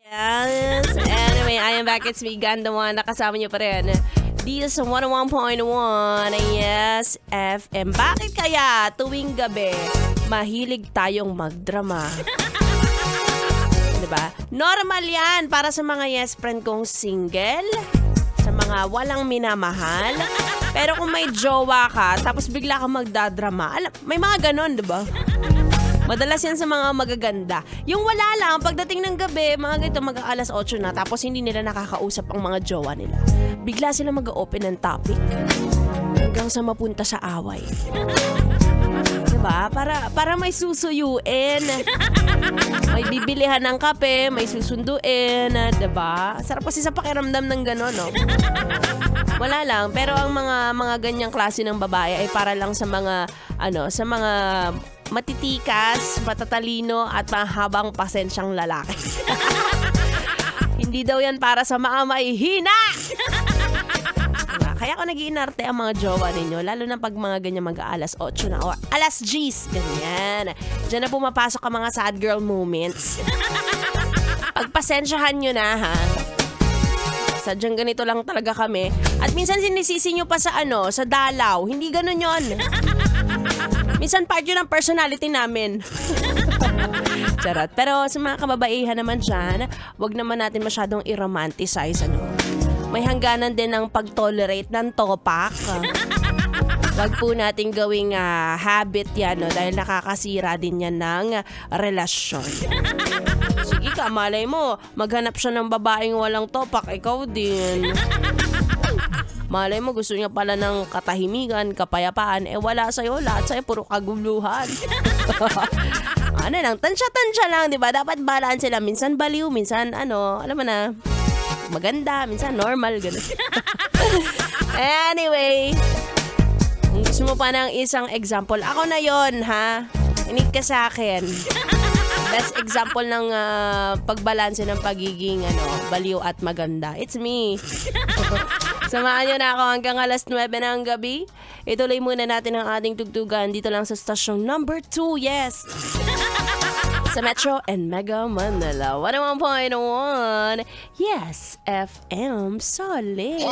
Yes. Anyway, I am back. It's me, Ganda One. Nakasama niyo pa rin dito sa 101.1 Yes FM. Bakit kaya tuwing gabi mahilig tayong magdrama? Diba? Normal yan para sa mga yes friend kong single, sa mga walang minamahal. Pero kung may jowa ka, tapos bigla ka magdadrama, may mga ganon, diba? Madalas yan sa mga magaganda. Yung wala lang, pagdating ng gabi, mga ganito mag-aalas 8 na, tapos hindi nila nakakausap ang mga jowa nila. Bigla sila mag-open ng topic hanggang sa mapunta sa away. Diba? Para may susuyuin. May bibilihan ng kape, may susunduin, diba? Sarap kasi sa pakiramdam ng gano'n, no? Wala lang, pero ang mga ganyang klase ng babae ay para lang sa mga sa mga matitikas, matatalino at mahabang pasensyang lalaki. Hindi daw yan para sa mga may hina. Kaya ako nag-iinarte ang mga jowa ninyo, lalo na pag mga ganyan mag-aalas 8 na o alas 10, ganyan. Diyan na pumapasok ang mga sad girl moments. Pagpasensyahan nyo na, ha? Sadyang ganito lang talaga kami. At minsan sinisisi nyo pa sa sa dalaw. Hindi ganun yon. Minsan part yun ng personality namin. Charot. Pero sa mga kababaihan naman dyan, wag naman natin masyadong i-romanticize, May hangganan din ng pag-tolerate ng topak. Wag po natin gawing habit yan, dahil nakakasira din yan ng relasyon. Sige ka, malay mo, maghanap siya ng babaeng walang topak, ikaw din. Malay mo, gusto niya pala ng katahimikan, kapayapaan, wala sa'yo, lahat sa'yo, puro kaguluhan. Tansya-tansya lang, di ba? Dapat balance sila. Minsan baliw, minsan alam mo na, maganda, minsan normal, gano'n. Anyway, kung gusto mo pa ng isang example, ako na yon, ha? Inig ka sa akin. Best example ng pagbalanse ng pagiging baliw at maganda. It's me. Samahan nyo na ako hanggang alas 9 ng gabi. Ituloy muna natin ang ating tugtugan dito lang sa stasyong number 2. Yes! Sa Metro and Mega Manila. 101.1 Yes FM Solid.